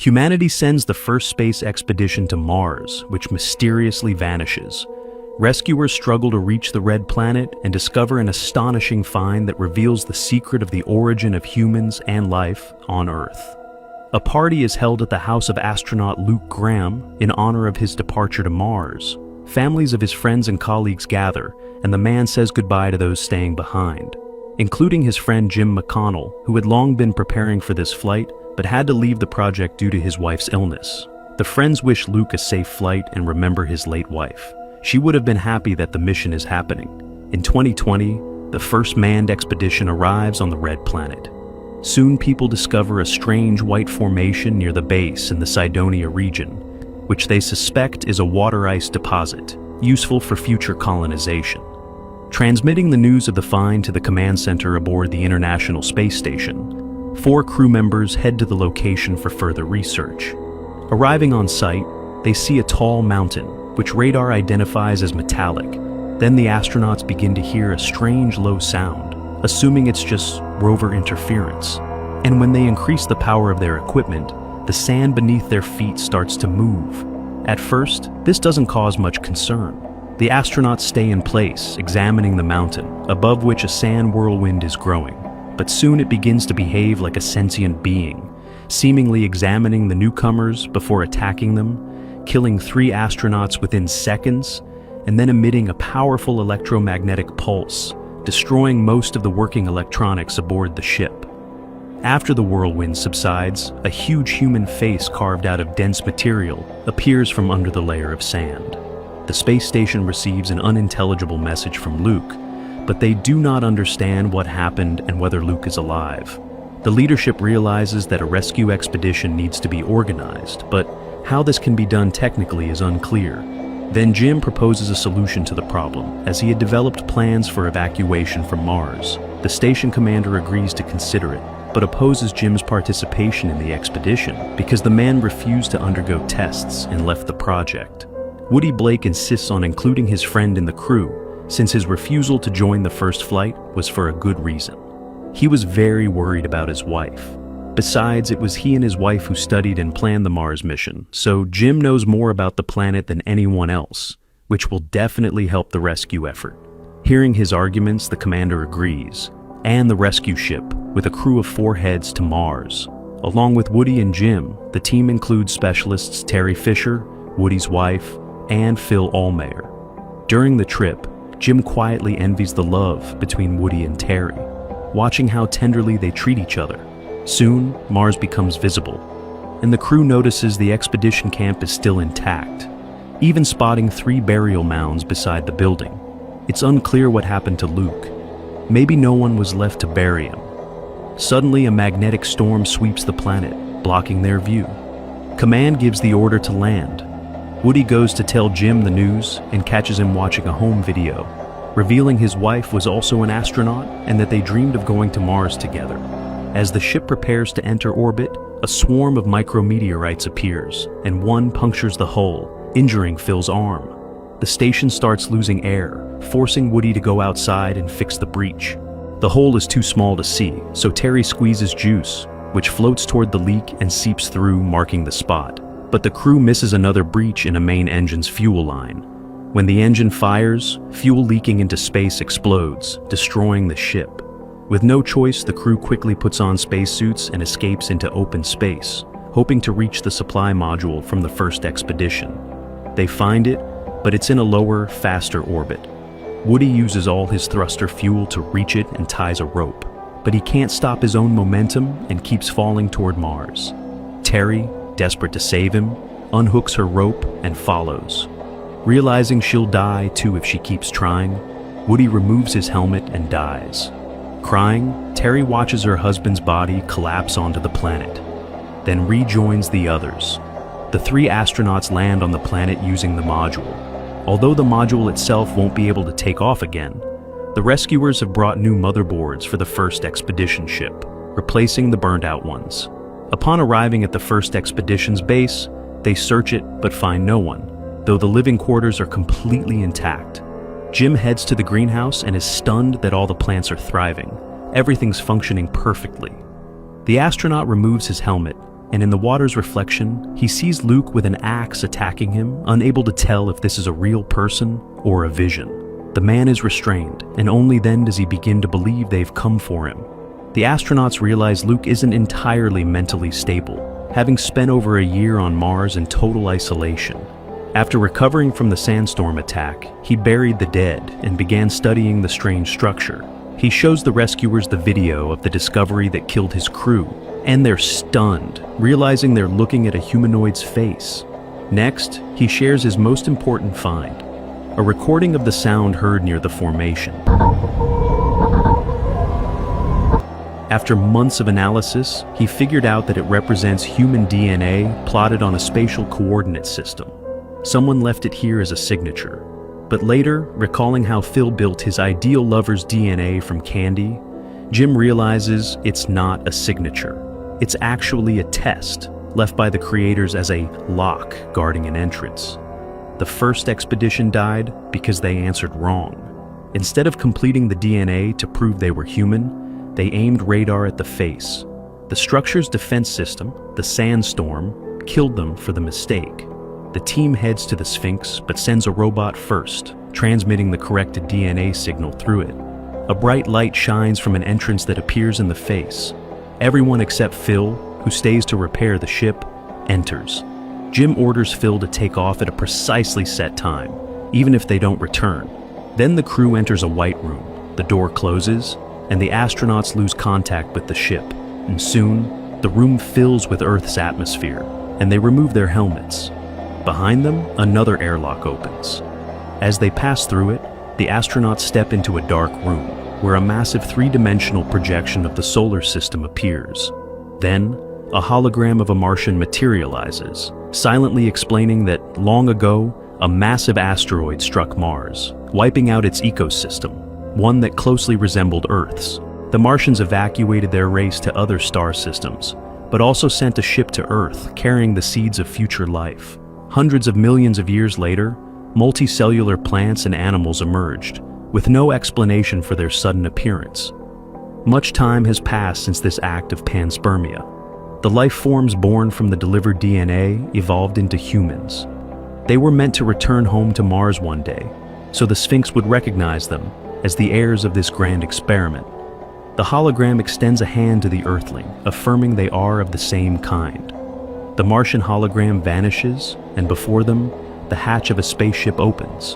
Humanity sends the first space expedition to Mars, which mysteriously vanishes. Rescuers struggle to reach the red planet and discover an astonishing find that reveals the secret of the origin of humans and life on Earth. A party is held at the house of astronaut Luke Graham in honor of his departure to Mars. Families of his friends and colleagues gather, and the man says goodbye to those staying behind, including his friend Jim McConnell, who had long been preparing for this flight but had to leave the project due to his wife's illness. The friends wish Luke a safe flight and remember his late wife. She would have been happy that the mission is happening. In 2020, the first manned expedition arrives on the red planet. Soon people discover a strange white formation near the base in the Cydonia region, which they suspect is a water ice deposit, useful for future colonization. Transmitting the news of the find to the command center aboard the International Space Station, 4 crew members head to the location for further research. Arriving on site, they see a tall mountain, which radar identifies as metallic. Then the astronauts begin to hear a strange low sound, assuming it's just rover interference. And when they increase the power of their equipment, the sand beneath their feet starts to move. At first, this doesn't cause much concern. The astronauts stay in place, examining the mountain, above which a sand whirlwind is growing. But soon it begins to behave like a sentient being, seemingly examining the newcomers before attacking them, killing 3 astronauts within seconds, and then emitting a powerful electromagnetic pulse, destroying most of the working electronics aboard the ship. After the whirlwind subsides, a huge human face carved out of dense material appears from under the layer of sand. The space station receives an unintelligible message from Luke, but they do not understand what happened and whether Luke is alive. The leadership realizes that a rescue expedition needs to be organized, but how this can be done technically is unclear. Then Jim proposes a solution to the problem, as he had developed plans for evacuation from Mars. The station commander agrees to consider it, but opposes Jim's participation in the expedition because the man refused to undergo tests and left the project. Woody Blake insists on including his friend in the crew, since his refusal to join the first flight was for a good reason. He was very worried about his wife. Besides, it was he and his wife who studied and planned the Mars mission, so Jim knows more about the planet than anyone else, which will definitely help the rescue effort. Hearing his arguments, the commander agrees, and the rescue ship, with a crew of 4 heads to Mars. Along with Woody and Jim, the team includes specialists Terry Fisher, Woody's wife, and Phil Allmeyer. During the trip, Jim quietly envies the love between Woody and Terry, watching how tenderly they treat each other. Soon, Mars becomes visible, and the crew notices the expedition camp is still intact, even spotting 3 burial mounds beside the building. It's unclear what happened to Luke. Maybe no one was left to bury him. Suddenly, a magnetic storm sweeps the planet, blocking their view. Command gives the order to land. Woody goes to tell Jim the news and catches him watching a home video, revealing his wife was also an astronaut and that they dreamed of going to Mars together. As the ship prepares to enter orbit, a swarm of micrometeorites appears, and one punctures the hull, injuring Phil's arm. The station starts losing air, forcing Woody to go outside and fix the breach. The hole is too small to see, so Terry squeezes juice, which floats toward the leak and seeps through, marking the spot. But the crew misses another breach in a main engine's fuel line. When the engine fires, fuel leaking into space explodes, destroying the ship. With no choice, the crew quickly puts on spacesuits and escapes into open space, hoping to reach the supply module from the first expedition. They find it, but it's in a lower, faster orbit. Woody uses all his thruster fuel to reach it and ties a rope, but he can't stop his own momentum and keeps falling toward Mars. Terry, desperate to save him, unhooks her rope and follows. Realizing she'll die too if she keeps trying, Woody removes his helmet and dies. Crying, Terry watches her husband's body collapse onto the planet, then rejoins the others. The 3 astronauts land on the planet using the module. Although the module itself won't be able to take off again, the rescuers have brought new motherboards for the first expedition ship, replacing the burned-out ones. Upon arriving at the first expedition's base, they search it but find no one, though the living quarters are completely intact. Jim heads to the greenhouse and is stunned that all the plants are thriving. Everything's functioning perfectly. The astronaut removes his helmet, and in the water's reflection, he sees Luke with an axe attacking him, unable to tell if this is a real person or a vision. The man is restrained, and only then does he begin to believe they've come for him. The astronauts realize Luke isn't entirely mentally stable, having spent over a year on Mars in total isolation. After recovering from the sandstorm attack, he buried the dead and began studying the strange structure. He shows the rescuers the video of the discovery that killed his crew, and they're stunned, realizing they're looking at a humanoid's face. Next, he shares his most important find, a recording of the sound heard near the formation. After months of analysis, he figured out that it represents human DNA plotted on a spatial coordinate system. Someone left it here as a signature. But later, recalling how Phil built his ideal lover's DNA from candy, Jim realizes it's not a signature. It's actually a test, left by the creators as a lock guarding an entrance. The first expedition died because they answered wrong. Instead of completing the DNA to prove they were human, they aimed radar at the face. The structure's defense system, the sandstorm, killed them for the mistake. The team heads to the Sphinx, but sends a robot first, transmitting the corrected DNA signal through it. A bright light shines from an entrance that appears in the face. Everyone except Phil, who stays to repair the ship, enters. Jim orders Phil to take off at a precisely set time, even if they don't return. Then the crew enters a white room, the door closes, and the astronauts lose contact with the ship. And soon, the room fills with Earth's atmosphere, and they remove their helmets. Behind them, another airlock opens. As they pass through it, the astronauts step into a dark room, where a massive three-dimensional projection of the solar system appears. Then, a hologram of a Martian materializes, silently explaining that, long ago, a massive asteroid struck Mars, wiping out its ecosystem, one that closely resembled Earth's. The Martians evacuated their race to other star systems, but also sent a ship to Earth carrying the seeds of future life. Hundreds of millions of years later, multicellular plants and animals emerged, with no explanation for their sudden appearance. Much time has passed since this act of panspermia. The life forms born from the delivered DNA evolved into humans. They were meant to return home to Mars one day, so the Sphinx would recognize them as the heirs of this grand experiment. The hologram extends a hand to the Earthling, affirming they are of the same kind. The Martian hologram vanishes, and before them, the hatch of a spaceship opens,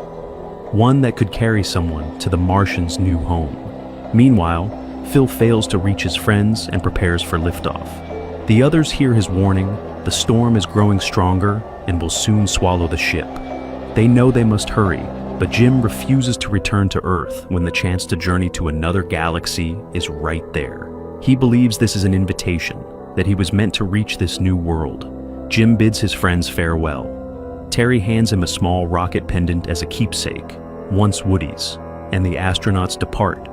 one that could carry someone to the Martian's new home. Meanwhile, Phil fails to reach his friends and prepares for liftoff. The others hear his warning. The storm is growing stronger and will soon swallow the ship. They know they must hurry, but Jim refuses to return to Earth when the chance to journey to another galaxy is right there. He believes this is an invitation, that he was meant to reach this new world. Jim bids his friends farewell. Terry hands him a small rocket pendant as a keepsake, once Woody's, and the astronauts depart.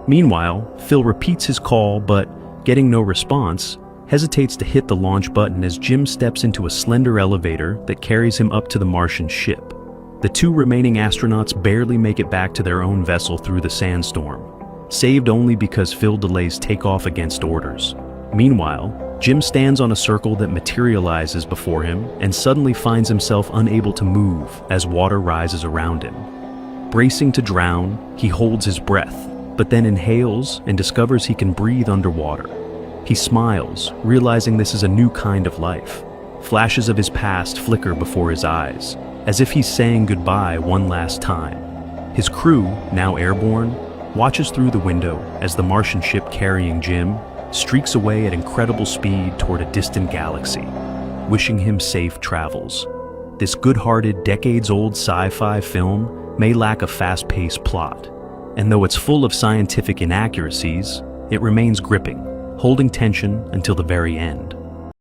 Meanwhile, Phil repeats his call, but, getting no response, hesitates to hit the launch button as Jim steps into a slender elevator that carries him up to the Martian ship. The two remaining astronauts barely make it back to their own vessel through the sandstorm, saved only because Phil delays takeoff against orders. Meanwhile, Jim stands on a circle that materializes before him and suddenly finds himself unable to move as water rises around him. Bracing to drown, he holds his breath, but then inhales and discovers he can breathe underwater. He smiles, realizing this is a new kind of life. Flashes of his past flicker before his eyes, as if he's saying goodbye one last time. His crew, now airborne, watches through the window as the Martian ship carrying Jim streaks away at incredible speed toward a distant galaxy, wishing him safe travels. This good-hearted, decades-old sci-fi film may lack a fast-paced plot, and though it's full of scientific inaccuracies, it remains gripping, holding tension until the very end.